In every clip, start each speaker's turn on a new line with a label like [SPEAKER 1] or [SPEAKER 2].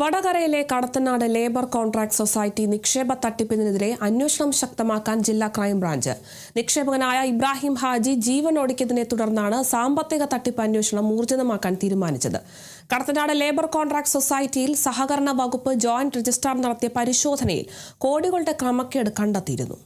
[SPEAKER 1] വടകരയിലെ Kadathanad labour contract society നിക്ഷേപ തട്ടിപ്പിനെതിരെ അന്വേഷണം ശക്തമാക്കാൻ ജില്ലാ ക്രൈംബ്രാഞ്ച്. നിക്ഷേപകനായ ഇബ്രാഹിം ഹാജി ജീവനൊടുക്കിയതിനെ തുടർന്നാണ് സാമ്പത്തിക തട്ടിപ്പ് അന്വേഷണം ഊർജിതമാക്കാൻ തീരുമാനിച്ചത്. കടത്തനാട് ലേബർ കോൺട്രാക്ട് സൊസൈറ്റിയിൽ സഹകരണ വകുപ്പ് ജോയിന്റ് രജിസ്ട്രാർ നടത്തിയ പരിശോധനയിൽ കോടികളുടെ ക്രമക്കേട് കണ്ടെത്തിയിരുന്നു.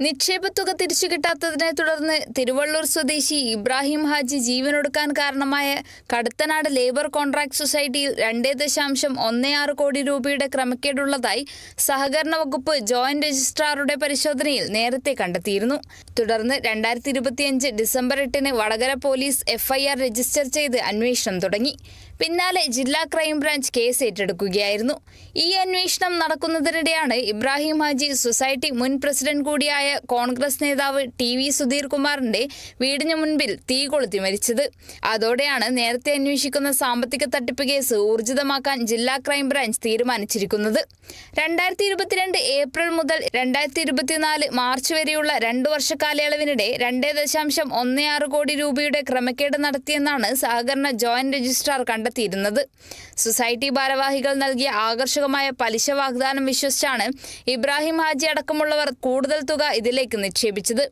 [SPEAKER 2] നിക്ഷേപത്തുക തിരിച്ചു കിട്ടാത്തതിനെ തുടർന്ന് തിരുവള്ളൂർ സ്വദേശി ഇബ്രാഹിം ഹാജി ജീവനൊടുക്കാൻ കാരണമായ കടത്തനാട് ലേബർ കോൺട്രാക്ട് സൊസൈറ്റിയിൽ 2.16 കോടി രൂപയുടെ ക്രമക്കേടുള്ളതായി സഹകരണ വകുപ്പ് ജോയിന്റ് രജിസ്ട്രാറുടെ പരിശോധനയിൽ നേരത്തെ കണ്ടെത്തിയിരുന്നു. തുടർന്ന് 2025 December 8 Vadakara police FIR register ചെയ്ത് അന്വേഷണം തുടങ്ങി. പിന്നാലെ ജില്ലാ ക്രൈംബ്രാഞ്ച് കേസ് ഏറ്റെടുക്കുകയായിരുന്നു. ഈ അന്വേഷണം നടക്കുന്നതിനിടെയാണ് ഇബ്രാഹിം ഹാജി സൊസൈറ്റി മുൻ പ്രസിഡന്റ് കൂടിയായ കോൺഗ്രസ് നേതാവ് TV സുധീർ കുമാറിന്റെ വീടിന് മുൻപിൽ തീ കൊളുത്തി മരിച്ചത്. അതോടെയാണ് നേരത്തെ അന്വേഷിക്കുന്ന സാമ്പത്തിക തട്ടിപ്പ് കേസ് ഊർജിതമാക്കാൻ ജില്ലാ ക്രൈംബ്രാഞ്ച് തീരുമാനിച്ചിരിക്കുന്നത്. 2022 ഏപ്രിൽ മുതൽ 2024 മാർച്ച് വരെയുള്ള 2 വർഷ കാലയളവിനിടെ 2.16 കോടി രൂപയുടെ ക്രമക്കേട് നടത്തിയെന്നാണ് സഹകരണ ജോയിന്റ് രജിസ്ട്രാർ കണ്ടെത്തിയിരുന്നത്. സൊസൈറ്റി ഭാരവാഹികൾ നൽകിയ ആകർഷകമായ പലിശ വാഗ്ദാനം വിശ്വസിച്ചാണ് ഇബ്രാഹിം ഹാജി അടക്കമുള്ളവർ കൂടുതൽ തുക ഇതിലേക്ക് നിക്ഷേപിച്ചത്.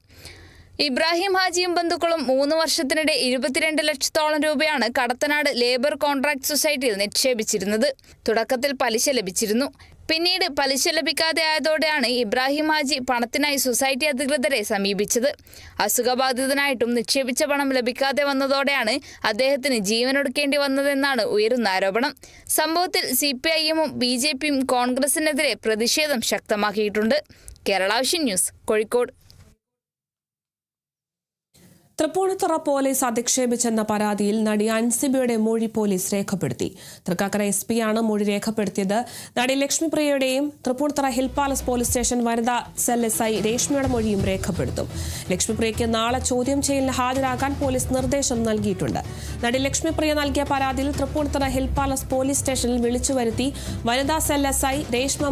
[SPEAKER 2] ഇബ്രാഹിം ഹാജിയും ബന്ധുക്കളും 3 വർഷത്തിനിടെ 22 ലക്ഷത്തോളം രൂപയാണ് കടത്തനാട് ലേബർ കോൺട്രാക്ട് സൊസൈറ്റിയിൽ നിക്ഷേപിച്ചിരുന്നത്. തുടക്കത്തിൽ പലിശ ലഭിച്ചിരുന്നു. പിന്നീട് പലിശ ലഭിക്കാതെ ആയതോടെയാണ് ഇബ്രാഹിം ഹാജി പണത്തിനായി സൊസൈറ്റി അധികൃതരെ സമീപിച്ചത്. അസുഖബാധിതനായിട്ടും നിക്ഷേപിച്ച പണം ലഭിക്കാതെ വന്നതോടെയാണ് അദ്ദേഹത്തിന് ജീവനൊടുക്കേണ്ടി വന്നതെന്നാണ് ഉയരുന്ന ആരോപണം. സംഭവത്തിൽ CPIM-ഉം BJP-യും കോൺഗ്രസിനെതിരെ പ്രതിഷേധം ശക്തമാക്കിയിട്ടുണ്ട്. Kerala vision news, Kozhikode.
[SPEAKER 1] Thrippunithura police അധിക്ഷേപിച്ചെന്ന പരാതിയിൽ നടി അൻസിബയുടെ മൊഴി പോലീസ് രേഖപ്പെടുത്തി. തൃക്കാക്കര SP ആണ് മൊഴി രേഖപ്പെടുത്തിയത്. നടി ലക്ഷ്മിപ്രിയയുടെയും Thrippunithura hill palace police station വനിതാ സെൽ SI രേഷ്മയുടെ മൊഴിയും രേഖപ്പെടുത്തും. ലക്ഷ്മിപ്രിയയ്ക്ക് നാളെ ചോദ്യം ചെയ്യലിന് ഹാജരാകാൻ പോലീസ് നിർദ്ദേശം നൽകിയിട്ടുണ്ട്. നടി ലക്ഷ്മിപ്രിയ നൽകിയ പരാതിയിൽ തൃപ്പൂണിത്തുറ ഹിൽ പാലസ് പോലീസ് സ്റ്റേഷനിൽ വിളിച്ചുവരുത്തി വനിതാ സെൽ SI രേഷ്മ